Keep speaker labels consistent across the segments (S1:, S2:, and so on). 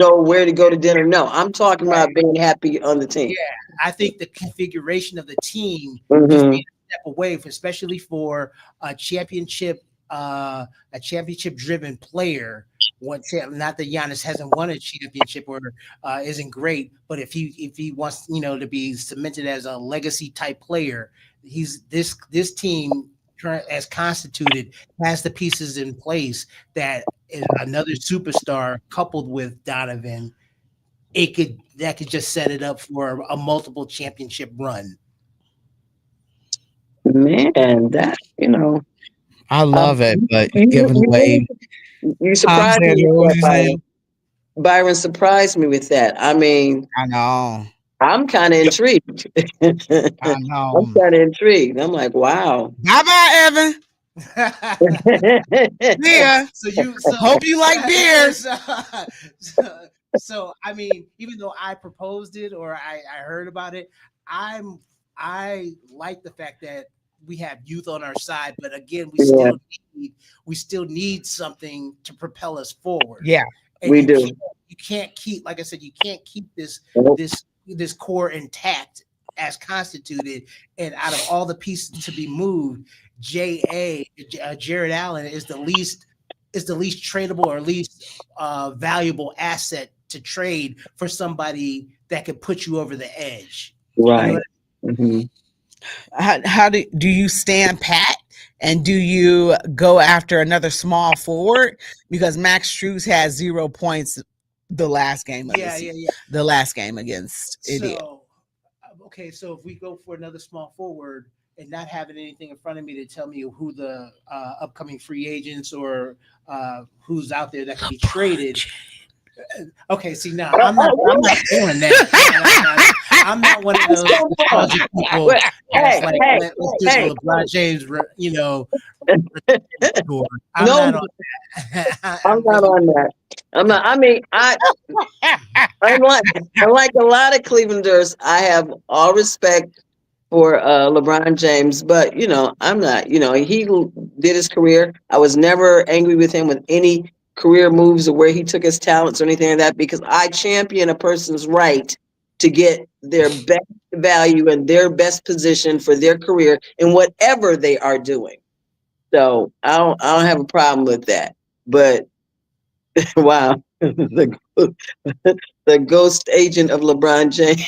S1: know where to go to dinner. No, I'm talking about being happy on the team.
S2: Yeah, I think the configuration of the team just
S1: Hmm.
S2: being a step away, especially for a championship, a championship driven player. Not that Giannis hasn't won a championship or isn't great, but if he wants to be cemented as a legacy type player, he's this team as constituted has the pieces in place that is another superstar coupled with Donovan that could just set it up for a multiple championship run.
S1: Man, that
S3: I
S1: um,
S3: love it, but
S1: you,
S3: giving
S1: you
S3: away.
S1: you
S3: Huh?
S1: surprised
S3: Say
S1: me
S3: it
S1: with
S3: again, what
S1: that,
S3: you
S1: Byron.
S3: saying?
S1: Byron surprised me with that. I mean,
S3: I know.
S1: I'm kind of intrigued. I'm
S3: I know.
S1: kind of intrigued. I'm like, wow.
S3: Bye bye, Evan. Yeah.
S2: So you so
S3: Hope you like beer.
S2: so, so I mean, even though I proposed it or I heard about it, I like the fact that we have youth on our side, but again,
S1: Yeah,
S2: we still need something to propel us forward.
S3: Yeah.
S2: And
S1: we do.
S2: you can't keep, like I said, you can't keep
S1: Nope.
S2: this core intact as constituted, and out of all the pieces to be moved, Jared Allen is the least tradable or least valuable asset to trade for somebody that could put you over the edge. You know
S1: Right.
S2: what
S1: Hmm.
S3: How do you stand pat, and do you go after another small forward? Because Max Strus has 0 points the last game of the
S2: Yeah,
S3: season,
S2: yeah, yeah.
S3: the last game against India.
S2: So, okay, so if we go for another small forward and not having anything in front of me to tell me who the upcoming free agents or who's out there that can be traded. Okay, see now I'm not doing that. No, no, no, no. I'm not one of
S1: What's
S2: those
S1: going on?
S2: nostalgic people
S1: Well,
S2: that's
S1: hey,
S2: like
S1: hey,
S2: let's do the
S1: hey.
S2: LeBron James, tour. I'm
S1: No,
S2: not on that.
S1: I'm
S2: I'm
S1: not
S2: really
S1: on that. I'm not. I mean, unlike unlike a lot of Clevelanders, I have all respect for LeBron James, but I'm not. Did his career. I was never angry with him with any career moves or where he took his talents or anything like that because I champion a person's right to get their best value and their best position for their career in whatever they are doing. So I don't have a problem with that. But wow, the ghost agent of LeBron James.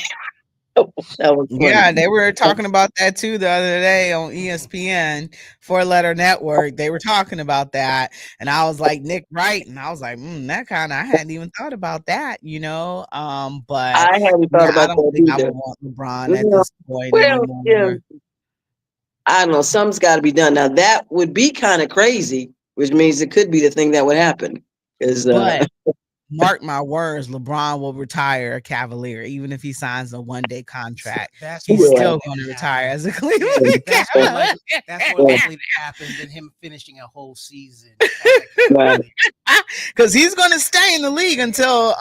S1: That was funny.
S3: Yeah, they were talking about that too the other day on ESPN, Four Letter Network. They were talking about that, and I was like Nick Wright, and I was like, that kind of I hadn't even thought about that. But
S1: I hadn't thought
S3: yeah, I
S1: about
S3: don't
S1: that
S3: think I would
S1: either.
S3: want LeBron at
S1: No.
S3: this point
S1: Well, yeah,
S3: anymore.
S1: I don't know. Something's got to be done. Now that would be kind of crazy, which means it could be the thing that would happen. Is
S3: But mark my words, LeBron will retire a Cavalier, even if he signs a 1-day contract.
S2: that's
S3: He's
S2: more
S1: yeah,
S3: still
S2: likely
S3: going to
S2: to
S3: retire
S2: happen.
S3: as a
S2: Yeah,
S3: Cleveland Cavalier.
S2: that's more
S1: yeah,
S2: likely to happen than him finishing a whole season as a
S1: right,
S2: Cavalier.
S3: Because he's going to stay in the league until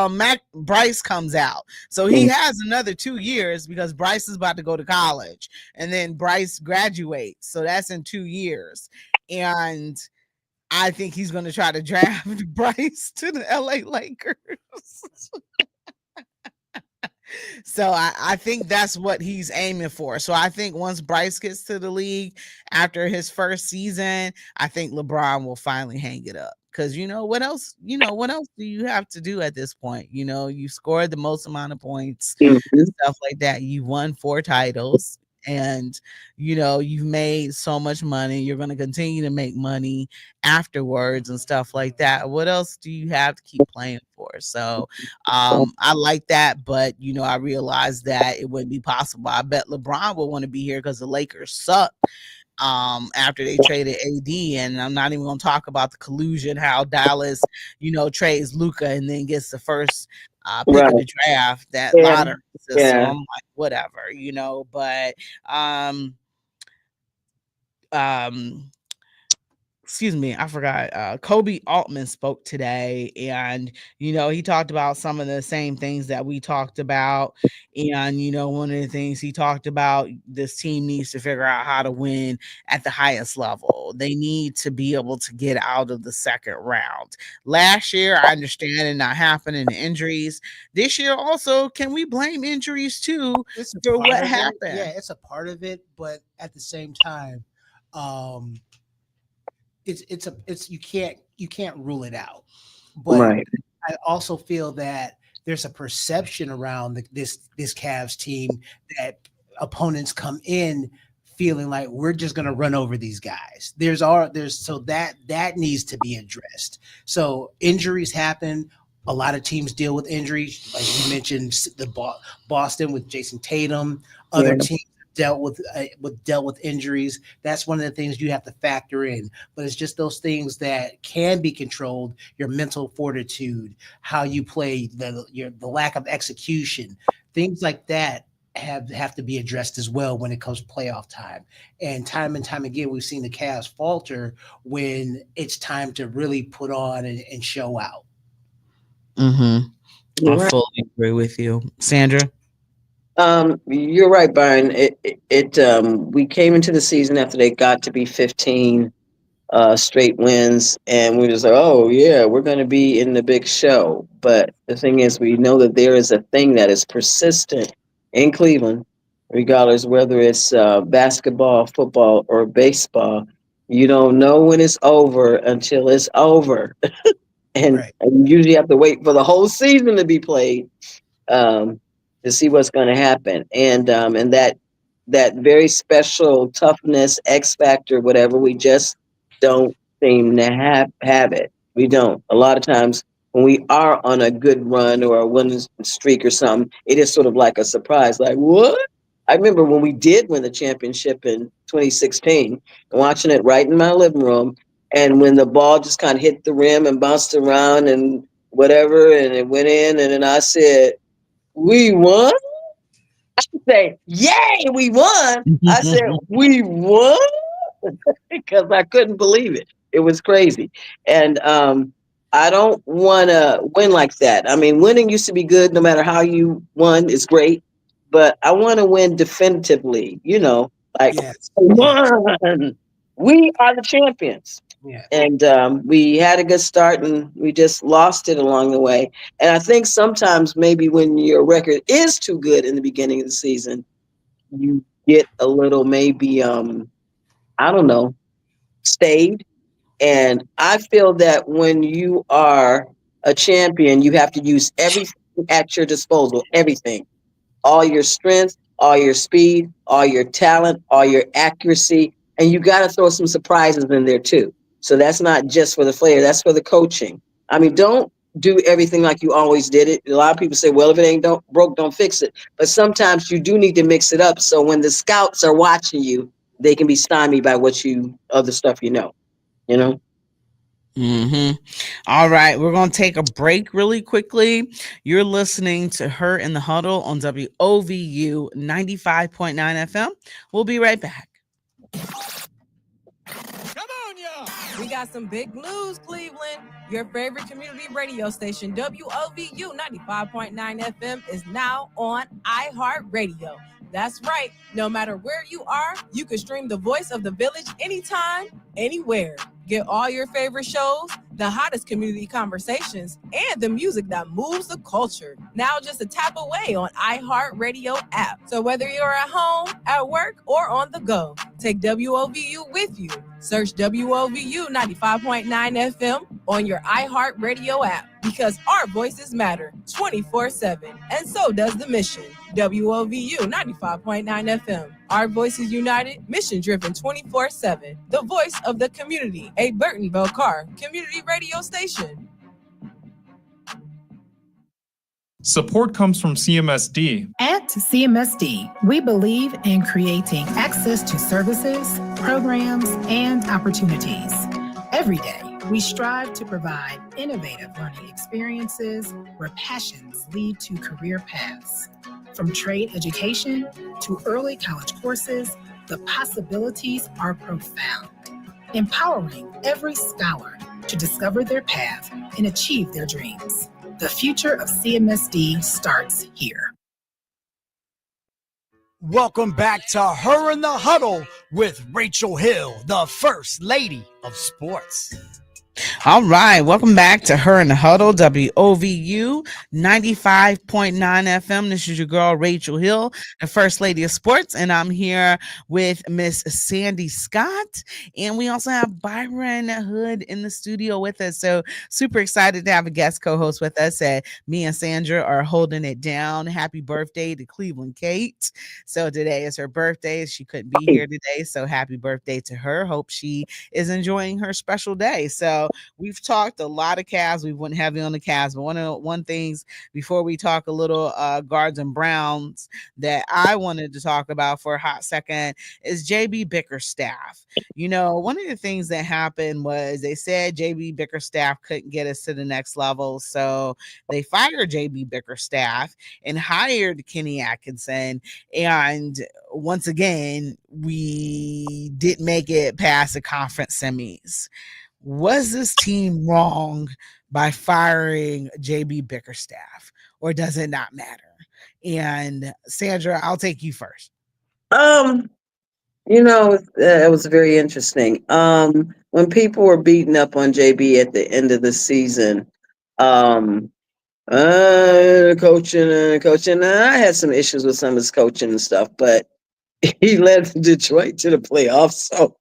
S3: Mac Bryce comes out. So he
S1: mm,
S3: has another 2 years because Bryce is about to go to college, and then Bryce graduates. So that's in 2 years. And I think he's going to try to draft Bryce to the LA Lakers. So I think that's what he's aiming for. So I think once Bryce gets to the league after his first season, I think LeBron will finally hang it up. Cause what else? What else do you have to do at this point? You scored the most amount of points and
S1: mhm,
S3: stuff like that. You won 4 titles, and you've made so much money. You're going to continue to make money afterwards and stuff like that. What else do you have to keep playing for? So I like that, but I realized that it wouldn't be possible. I bet LeBron would want to be here because the Lakers suck. After they traded AD, and I'm not even gonna talk about the collusion, how Dallas, trades Luca and then gets the first pick of
S1: right,
S3: the draft, that
S1: yeah,
S3: lottery system.
S1: yeah,
S3: I'm like, whatever. But um excuse me, I forgot. Kobe Altman spoke today, and he talked about some of the same things that we talked about. And one of the things he talked about, this team needs to figure out how to win at the highest level. They need to be able to get out of the second round. Last year, I understand it not happening, injuries. This year, also, can we blame injuries too
S2: It's a
S3: for
S2: part
S3: what
S2: of it.
S3: happened?
S2: Yeah, it's a part of it, but at the same time, um, it's you can't rule it out. But
S1: Right.
S2: I also feel that there's a perception around this Cavs team that opponents come in feeling like we're just going to run over these guys. There's so that needs to be addressed. So injuries happen. A lot of teams deal with injuries, like you mentioned, Boston with Jason Tatum. Other
S1: Yeah.
S2: teams dealt with injuries. That's one of the things you have to factor in. But it's just those things that can be controlled: your mental fortitude, how you play, the lack of execution, things like that have to be addressed as well when it comes to playoff time. And time again, we've seen the Cavs falter when it's time to really put on and show out.
S3: Mm-hmm.
S1: You're
S3: I
S1: right.
S3: fully agree with you, Sandra.
S1: You're right, Byron. We came into the season after they got to be 15 straight wins, and we was like, oh yeah, we're going to be in the big show. But the thing is, we know that there is a thing that is persistent in Cleveland, regardless whether it's basketball, football, or baseball. You don't know when it's over until it's over, and,
S2: Right.
S1: and you usually have to wait for the whole season to be played um, to see what's going to happen, and that very special toughness, X factor, whatever. We just don't seem to have it. We don't. A lot of times when we are on a good run or a winning streak or something, it is sort of like a surprise. Like what? I remember when we did win the championship in 2016, watching it right in my living room, and when the ball just kind of hit the rim and bounced around and whatever, and it went in, and then I said, "We won." Say, "Yay, we won!" I said, "We won," because I couldn't believe it. It was crazy, and I don't want to win like that. I mean, winning used to be good. No matter how you won, is great, but I want to win definitively. Like
S2: Yes. Yes.
S1: won. We are the champions.
S2: Yeah.
S1: And we had a good start, and we just lost it along the way. And I think sometimes maybe when your record is too good in the beginning of the season, you get a little maybe I don't know, stayed. And I feel that when you are a champion, you have to use everything at your disposal, everything, all your strength, all your speed, all your talent, all your accuracy, and you got to throw some surprises in there too. So that's not just for the player, that's for the coaching. I mean, don't do everything like you always did it. A lot of people say, well, if it ain't don't broke, don't fix it. But sometimes you do need to mix it up so when the scouts are watching you, they can be stymied by other stuff you know?
S3: Hmm. All right, we're going to take a break really quickly. You're listening to Her in the Huddle on WOVU 95.9 FM. We'll be right back.
S4: Come on, y'all. We got some big news, Cleveland. Your favorite community radio station, WOVU 95.9 FM, is now on iHeartRadio. That's right. No matter where you are, you can stream the voice of the village anytime, anywhere. Get all your favorite shows, the hottest community conversations, and the music that moves the culture. Now just a tap away on iHeartRadio app. So whether you're at home, at work, or on the go, take WOVU with you. Search WOVU 95.9 FM on your iHeartRadio app, because our voices matter 24/7. And so does the mission. WOVU 95.9 FM. Our voices united, mission driven 24/7. The voice of the community. A Burtonville Car community radio station.
S5: Support comes from CMSD.
S6: At CMSD, we believe in creating access to services, programs, and opportunities. Every day, we strive to provide innovative learning experiences where passions lead to career paths. From trade education to early college courses, the possibilities are profound. empowering every scholar to discover their path and achieve their dreams. The future of CMSD starts here.
S7: Welcome back to Her in the Huddle with Rachel Hill, the First Lady of Sports.
S3: All right, welcome back to Her in the Huddle, WOVU 95.9 FM. This is your girl, Rachel Hill, the First Lady of Sports, and I'm here with Miss Sandy Scott, and we also have Byron Hood in the studio with us, so super excited to have a guest co-host with us. Me and Sandra are holding it down. Happy birthday to Cleveland Kate. So today is her birthday. She couldn't be here today, so happy birthday to her. Hope she is enjoying her special day. So we've talked a lot of Cavs. We went heavy on the Cavs, but one things before we talk a little Guards and Browns that I wanted to talk about for a hot second is JB Bickerstaff. You know, one of the things that happened was they said JB Bickerstaff couldn't get us to the next level, so they fired JB Bickerstaff and hired Kenny Atkinson. And once again, we didn't make it past the conference semis. Was this team wrong by firing JB Bickerstaff, or does it not matter? And Sandra, I'll take you first.
S1: It was very interesting. When people were beating up on JB at the end of the season, um, coaching. I had some issues with some of his coaching and stuff, but he led Detroit to the playoffs. So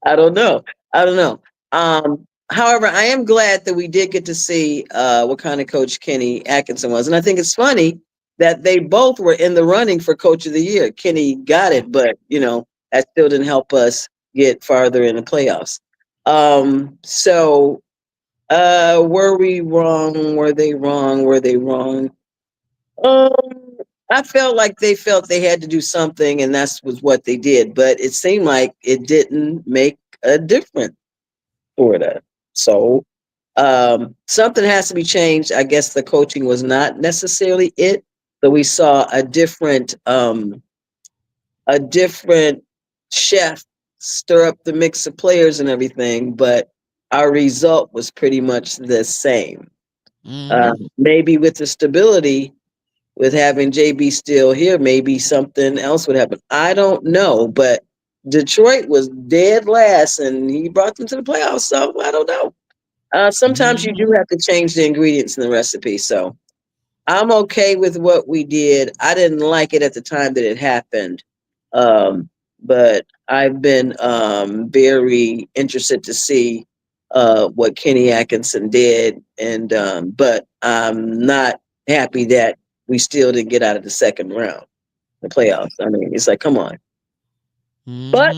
S1: I don't know. I don't know. However, I am glad that we did get to see what kind of coach Kenny Atkinson was. And I think it's funny that they both were in the running for coach of the year. Kenny got it, but that still didn't help us get farther in the playoffs. Were we wrong? Were they wrong? Were they wrong? Um, I felt like they felt they had to do something, and that's was what they did. But it seemed like it didn't make a difference for them. So something has to be changed. I guess the coaching was not necessarily it, but we saw a different chef stir up the mix of players and everything. But our result was pretty much the same. Maybe with the stability, with having JB still here, maybe something else would happen. I don't know, but Detroit was dead last, and he brought them to the playoffs. So I don't know. Sometimes you do have to change the ingredients in the recipe. So I'm okay with what we did. I didn't like it at the time that it happened, but I've been very interested to see what Kenny Atkinson did, and but I'm not happy that we still didn't get out of the second round, the playoffs. I mean, it's like, come on. But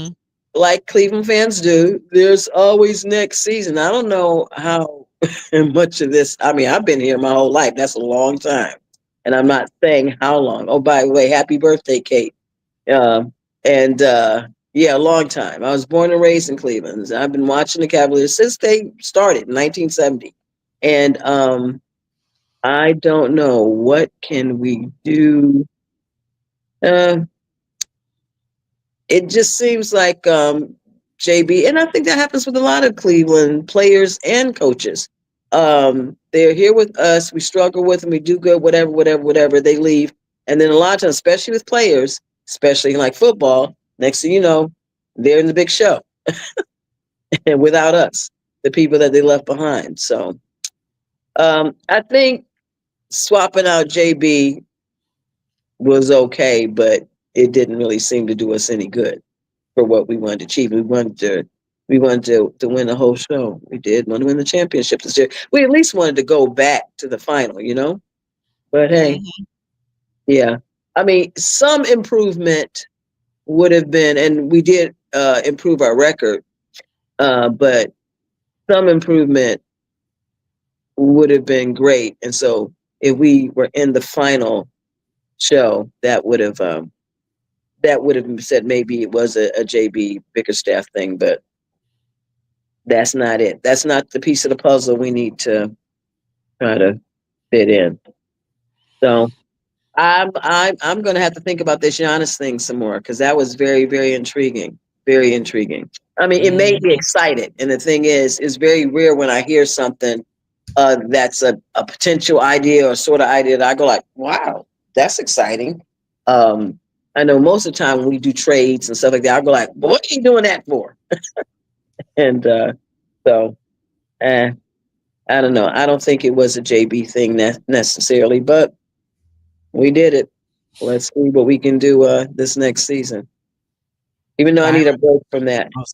S1: like Cleveland fans do, there's always next season. I don't know how much of this. I mean, I've been here my whole life. That's a long time, and I'm not saying how long. Oh, by the way, happy birthday, Kate. And yeah, a long time. I was born and raised in Cleveland. I've been watching the Cavaliers since they started in 1970, and I don't know what can we do. Uh, it just seems like JB, and I think that happens with a lot of Cleveland players and coaches. They're here with us. We struggle with them. We do good, whatever. They leave, and then a lot of times, especially with players, especially like football, next thing you know, they're in the big show, and without us, the people that they left behind. So, I think swapping out JB was okay, but it didn't really seem to do us any good for what we wanted to achieve. We wanted to win the whole show. We did want to win the championship this year. We at least wanted to go back to the final, But hey, yeah. I mean, some improvement would have been, and we did improve our record, but some improvement would have been great. And so if we were in the final show, that would have said maybe it was a JB Bickerstaff thing, but that's not it. That's not the piece of the puzzle we need to try to fit in. So I'm going to have to think about this Giannis thing some more, because that was very, very intriguing. very intriguing. I mean, it made me excited. And the thing is, it's very rare when I hear something that's a potential idea or sort of idea that I go like, wow, that's exciting. Um, I know most of the time when we do trades and stuff like that, I go like, well, what are you doing that for? And so, eh, I don't know. I don't think it was a JB thing necessarily, but we did it. Let's see what we can do this next season. Even though I need a break from that.
S3: Oh,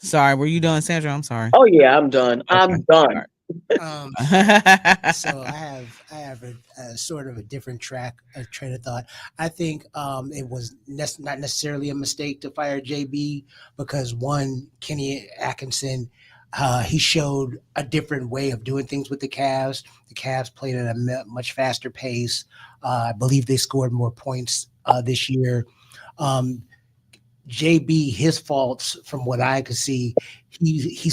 S3: sorry. Were you done, Sandra? I'm sorry.
S1: Oh yeah, I'm done.
S3: Okay.
S1: I'm done.
S2: Um, so I have a sort of a different train of thought. I think it was not necessarily a mistake to fire JB because one, Kenny Atkinson, he showed a different way of doing things with the Cavs. The Cavs played at a much faster pace. I believe they scored more points this year. Um, JB, his faults from what I could see, he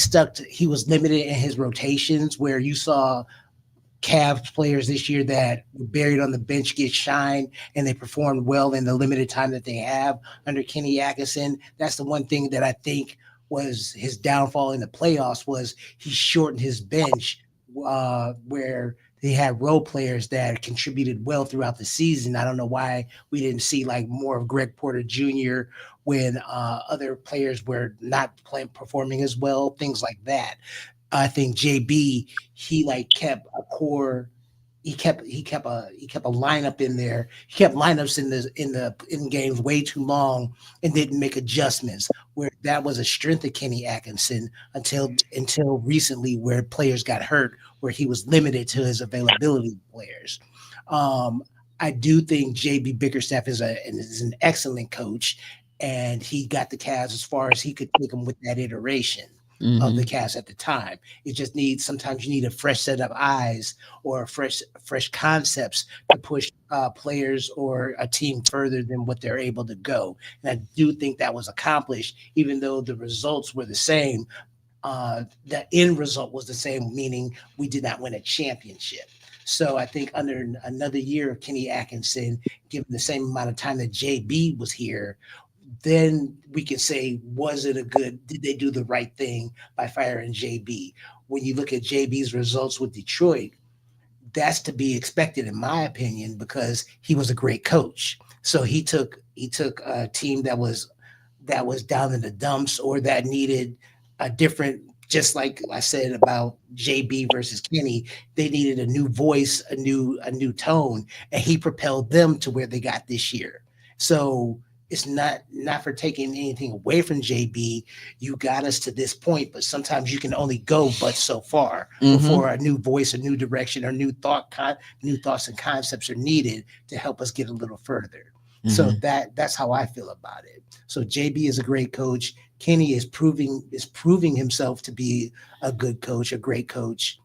S2: was limited in his rotations where you saw Cavs players this year that were buried on the bench get shine and they performed well in the limited time that they have under Kenny Atkinson. That's the one thing that I think was his downfall in the playoffs was he shortened his bench where they had role players that contributed well throughout the season. I don't know why we didn't see like more of Greg Porter Jr. when other players were not performing as well, things like that. I think JB he like kept a core. He kept a lineup in there. He kept lineups in games way too long and didn't make adjustments. Where that was a strength of Kenny Atkinson until recently, where players got hurt, where he was limited to his availability players. I do think JB Bickerstaff is an excellent coach, and he got the Cavs as far as he could take them with that iteration of the Cavs at the time. It just needs sometimes you need a fresh set of eyes or fresh concepts to push players or a team further than what they're able to go. And I do think that was accomplished, even though the results were the same. The end result was the same, meaning we did not win a championship. So I think under another year of Kenny Atkinson, given the same amount of time that JB was here, then we can say, did they do the right thing by firing JB? When you look at JB's results with Detroit, that's to be expected, in my opinion, because he was a great coach. So he took a team that was down in the dumps or that needed a different, just like I said about JB versus Kenny, they needed a new voice, a new tone, and he propelled them to where they got this year. So it's not for taking anything away from JB. You got us to this point, but sometimes you can only go but so far before a new voice, a new direction, or new thoughts and concepts are needed to help us get a little further. So that's how I feel about it. So JB is a great coach. Kenny is proving himself to be a good coach, a great coach.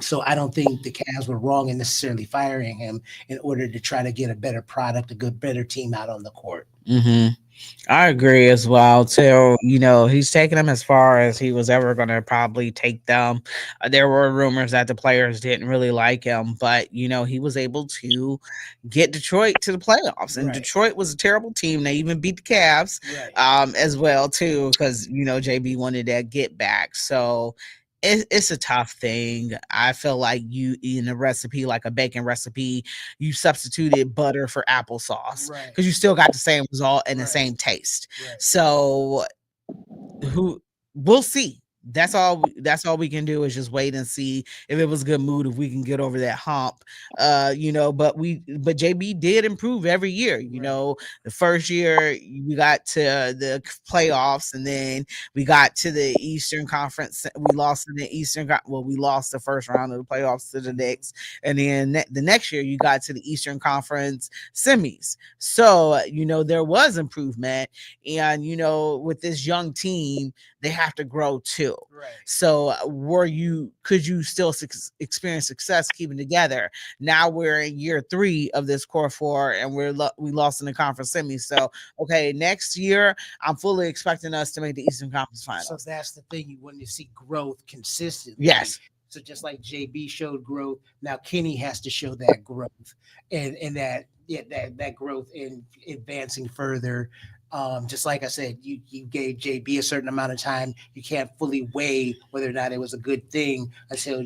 S2: So I don't think the Cavs were wrong in necessarily firing him in order to try to get a better product, better team out on the court.
S3: I agree as well too. He's taken them as far as he was ever going to probably take them. There were rumors that the players didn't really like him, but he was able to get Detroit to the playoffs, and Detroit was a terrible team. They even beat the Cavs, as well too, because JB wanted that get back. So it's a tough thing. I feel like you in a recipe, like a bacon recipe, you substituted butter for applesauce because you still got the same result and the same taste. So we'll see. That's all we can do is just wait and see if it was a good mood, if we can get over that hump. But JB did improve every year. The first year we got to the playoffs, and then we got to the Eastern Conference. We lost in the we lost the first round of the playoffs to the Knicks, and then the next year you got to the Eastern Conference semis. So there was improvement, and with this young team, they have to grow too. So could you still experience success keeping together? Now we're in year 3 of this core 4, and we lost in the conference semis. So okay, next year I'm fully expecting us to make the Eastern Conference Finals.
S2: So that's the thing, you want to see growth consistently.
S3: Yes.
S2: So just like JB showed growth, now Kenny has to show that growth and that growth in advancing further Just like I said, you gave JB a certain amount of time. You can't fully weigh whether or not it was a good thing until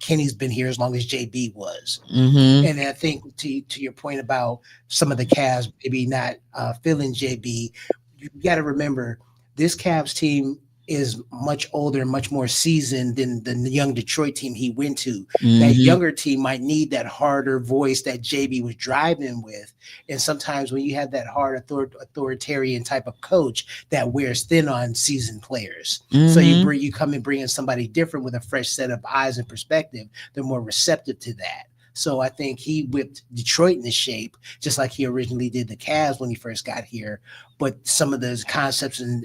S2: Kenny's been here as long as JB was.
S3: Mm-hmm.
S2: And I think to your point about some of the Cavs maybe not feeling JB, you got to remember this Cavs team is much older and much more seasoned than the young Detroit team he went to. That
S3: Mm-hmm.
S2: younger team might need that harder voice that JB was driving with. And sometimes when you have that hard authoritarian type of coach, that wears thin on seasoned players.
S3: Mm-hmm.
S2: So you come and bring in somebody different with a fresh set of eyes and perspective. They're more receptive to that. So I think he whipped Detroit into shape, just like he originally did the Cavs when he first got here. But some of those concepts and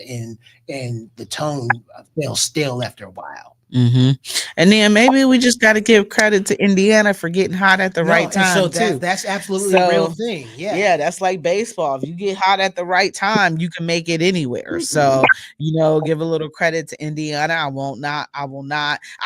S2: the tone fell stale after a while.
S3: Mm-hmm. And then maybe we just got to give credit to Indiana for getting hot at the right time.
S2: So
S3: too.
S2: that's absolutely a real thing.
S3: Yeah, that's like baseball. If you get hot at the right time, you can make it anywhere. So, give a little credit to Indiana. I will not. I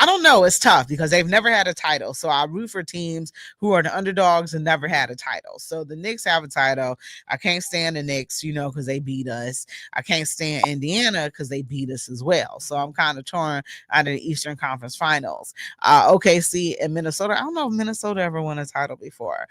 S3: don't know. It's tough because they've never had a title. So I root for teams who are the underdogs and never had a title. So the Knicks have a title. I can't stand the Knicks, because they beat us. I can't stand Indiana because they beat us as well. So I'm kind of torn out of the Eastern Conference Finals. OKC and Minnesota. I don't know if Minnesota ever won a title before.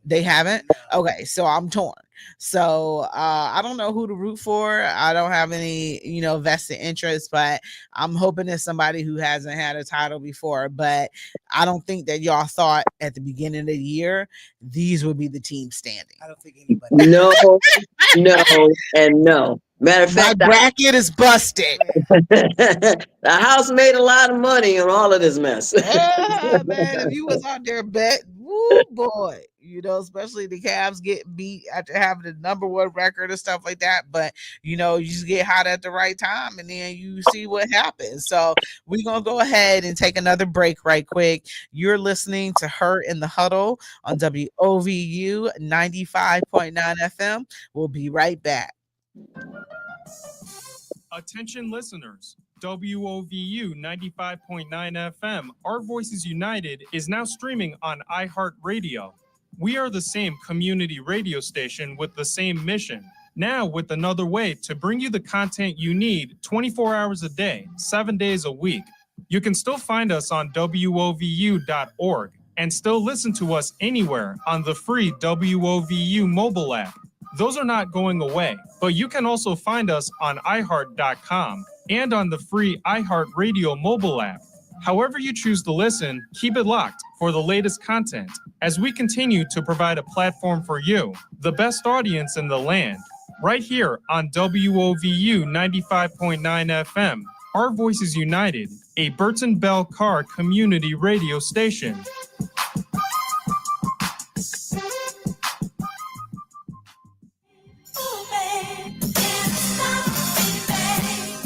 S3: They haven't. Okay, so I'm torn. So I don't know who to root for. I don't have any, vested interest, but I'm hoping it's somebody who hasn't had a title before. But I don't think that y'all thought at the beginning of the year these would be the teams standing.
S2: I don't think anybody.
S1: No, and no. Matter of fact,
S3: my bracket is busted.
S1: the house made a lot of money on all of this mess.
S3: Man, if you was out there bet, woo boy, especially the Cavs get beat after having the number one record and stuff like that. But you just get hot at the right time and then you see what happens. So we're gonna go ahead and take another break right quick. You're listening to Her in the Huddle on WOVU 95.9 FM. We'll be right back.
S5: Attention listeners, WOVU 95.9 FM, Our Voices United, is now streaming on iHeartRadio. We are the same community radio station with the same mission, now with another way to bring you the content you need 24 hours a day, 7 days a week. You can still find us on WOVU.org and still listen to us anywhere on the free WOVU mobile app. Those are not going away, but you can also find us on iHeart.com and on the free iHeartRadio mobile app. However you choose to listen, keep it locked for the latest content as we continue to provide a platform for you, the best audience in the land, right here on WOVU 95.9 FM. Our Voices United, a Burton Bell Carr community radio station.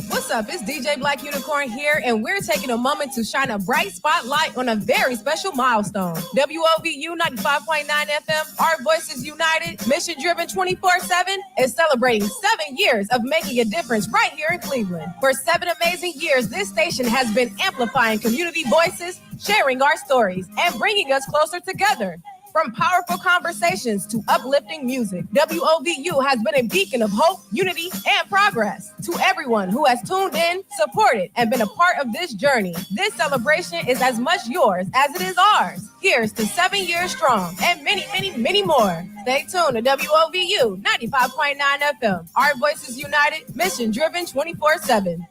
S4: What's up? It's DJ Black Unicorn here, and we're taking a moment to shine a bright spotlight on a very special milestone. WOVU 95.9 FM, Our Voices United, mission driven 24/7, is celebrating 7 years of making a difference right here in Cleveland. For 7 amazing years, this station has been amplifying community voices, sharing our stories, and bringing us closer together. From powerful conversations to uplifting music, WOVU has been a beacon of hope, unity, and progress. To everyone who has tuned in, supported, and been a part of this journey, this celebration is as much yours as it is ours. Here's to 7 years strong and many, many, many more. Stay tuned to WOVU 95.9 FM. Our Voices United, mission driven 24/7.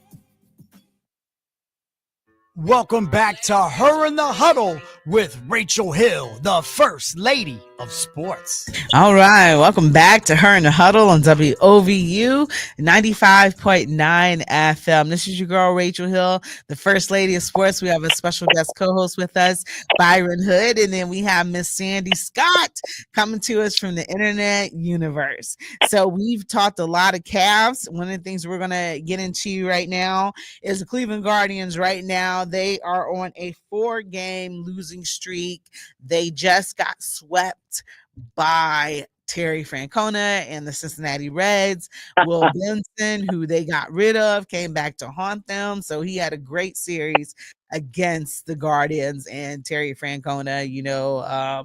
S7: Welcome back to Her in the Huddle with Rachel Hill, the First Lady of Sports.
S3: All right, welcome back to Her in the Huddle on WOVU 95.9 FM. This is your girl, Rachel Hill, the First Lady of Sports. We have a special guest co-host with us, Byron Hood, and then we have Miss Sandy Scott coming to us from the internet universe. So we've talked a lot of Cavs. One of the things we're going to get into right now is the Cleveland Guardians right now. They are on a 4-game losing streak. They just got swept by Terry Francona and the Cincinnati Reds. Will Benson, who they got rid of, came back to haunt them. So he had a great series against the Guardians. And Terry Francona,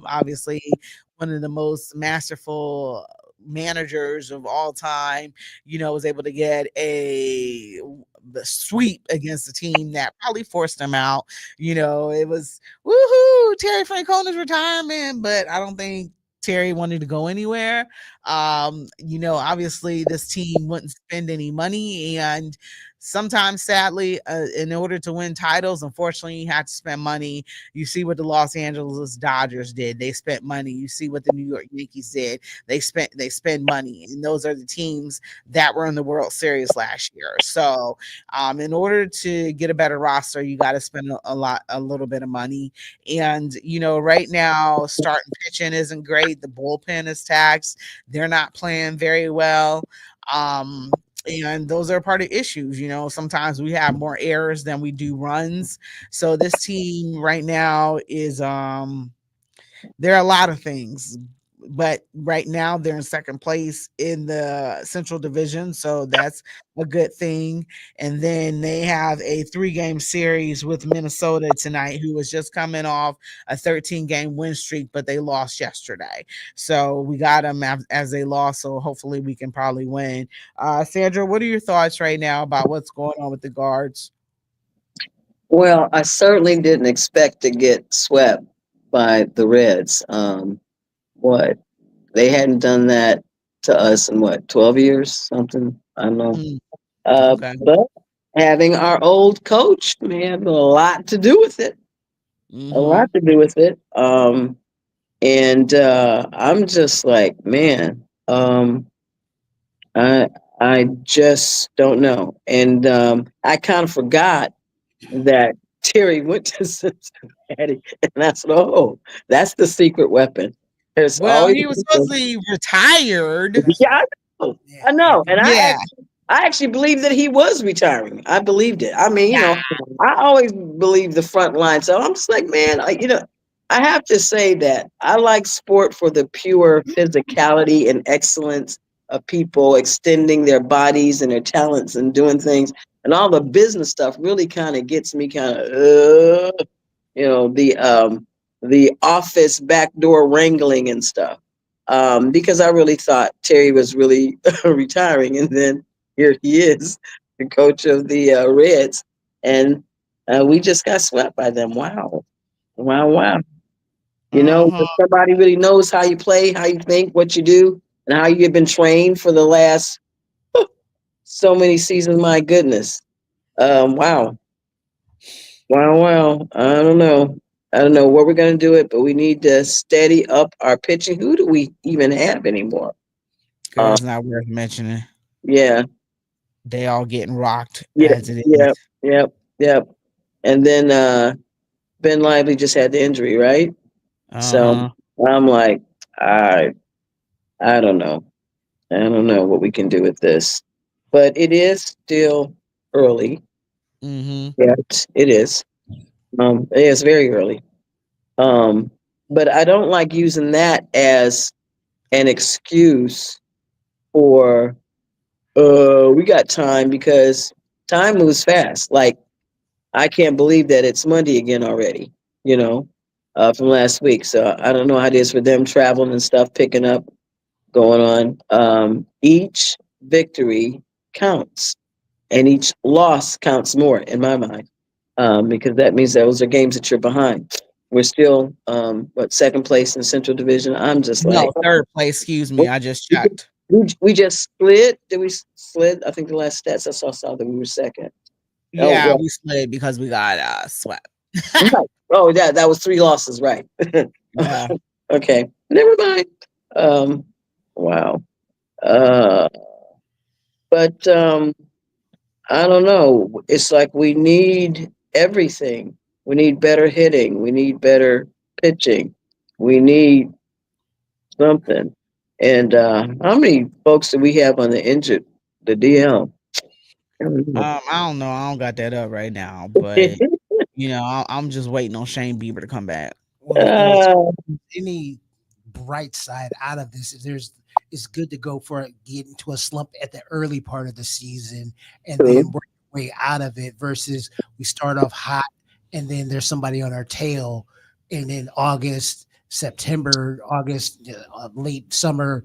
S3: obviously one of the most masterful managers of all time, was able to get the sweep against a team that probably forced them out. It was woohoo, Terry Francona's retirement, but I don't think Terry wanted to go anywhere. Obviously this team wouldn't spend any money, and sometimes sadly, in order to win titles, unfortunately you have to spend money. You see what the Los Angeles Dodgers did. They spent money. You see what the New York Yankees did. They spend money. And those are the teams that were in the World Series last year. So in order to get a better roster, you got to spend a little bit of money. And right now, starting pitching isn't great. The bullpen is taxed. They're not playing very well. And those are part of issues. Sometimes we have more errors than we do runs. So this team right now is there are a lot of things, but right now they're in second place in the Central Division, so that's a good thing. And then they have a 3-game series with Minnesota tonight, who was just coming off a 13-game win streak, but they lost yesterday. So we got them as they lost, so hopefully we can probably win. Sandra, what are your thoughts right now about what's going on with the Guards?
S1: Well, I certainly didn't expect to get swept by the Reds. What they hadn't done that to us in 12 years, something. I don't know.
S3: Mm, okay.
S1: But having our old coach may have a lot to do with it. A
S3: Mm-hmm.
S1: lot to do with it. And I'm just like, man, I I just don't know. And I kind of forgot that Terry went to Cincinnati, and that's the secret weapon. There's
S3: Well,
S1: always
S3: he was supposed to be retired.
S2: That's
S1: yeah,
S2: right. Yeah.
S1: I know, and
S3: Yeah.
S1: I actually believed that he was retiring. I believed it. I mean,
S3: Yeah.
S1: I always believe the front line. So I'm just like, man, I have to say that I like sport for the pure physicality and excellence of people extending their bodies and their talents and doing things. And all the business stuff really kind of gets me kind of, the office backdoor wrangling and stuff. Because I really thought Terry was really retiring, and then here he is, the coach of the Reds, and we just got swept by them. Wow, wow, wow!
S3: Uh-huh.
S1: If somebody really knows how you play, how you think, what you do, and how you have been trained for the last so many seasons. My goodness, wow, wow, wow! I don't know what we're gonna do it, but we need to steady up our pitching. Who do we even have anymore?
S3: Girl, it's not worth mentioning.
S1: Yeah,
S3: They all getting rocked
S1: yeah,
S3: as it is.
S1: yeah, yep, yep. And then Ben Lively just had the injury, right? So
S3: Uh-huh.
S1: I'm like, I I don't know. I don't know what we can do with this. But it is still early.
S3: Mm-hmm.
S1: Yes, it is. It is very early. Um, but I don't like using that as an excuse for we got time, because time moves fast. Like, I can't believe that it's Monday again already, you know, from last week. So I don't know how it is for them traveling and stuff, picking up, going on. Each victory counts, and each loss counts more in my mind, because that means those are games that you're behind. We're still, second place in Central Division. I'm just like,
S3: No, third place, excuse me. I just checked.
S1: we just slid. Did we slid? I think the last stats I saw that we were second. Oh,
S3: Yeah, we slid because we got swept.
S1: right. Oh, yeah, that was 3 losses, right?
S3: Yeah.
S1: Okay, never mind. Um, wow. Uh, but I don't know. It's like we need everything. We need better hitting. We need better pitching. We need something. And how many folks do we have on the DL? I don't know.
S3: I don't know. I don't got that up right now, but I'm just waiting on Shane Bieber to come back.
S2: Well, if there's
S1: Uh,
S2: any bright side out of this, if there's it's good to go for get into a slump at the early part of the season and
S1: true.
S2: then work your way out of it versus we start off hot and then there's somebody on our tail and then August, September, August, late summer,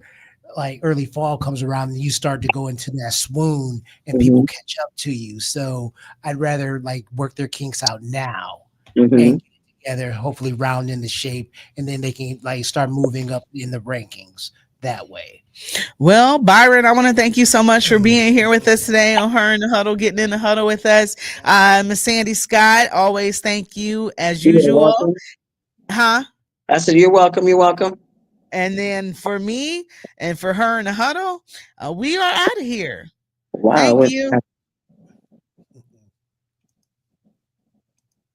S2: like early fall comes around and you start to go into that swoon and people catch up to you. So I'd rather like work their kinks out now and get it together, hopefully round into shape, and then they can like start moving up in the rankings that way.
S3: Well, Byron, I want to thank you so much for being here with us today on Her in the Huddle, getting in the huddle with us. Miss Sandy Scott, always thank you as
S1: You're
S3: usual.
S1: welcome.
S3: Huh?
S1: I said, you're welcome. You're welcome.
S3: And then for me and for Her in the Huddle, we are out of here.
S1: Wow.
S3: Thank you.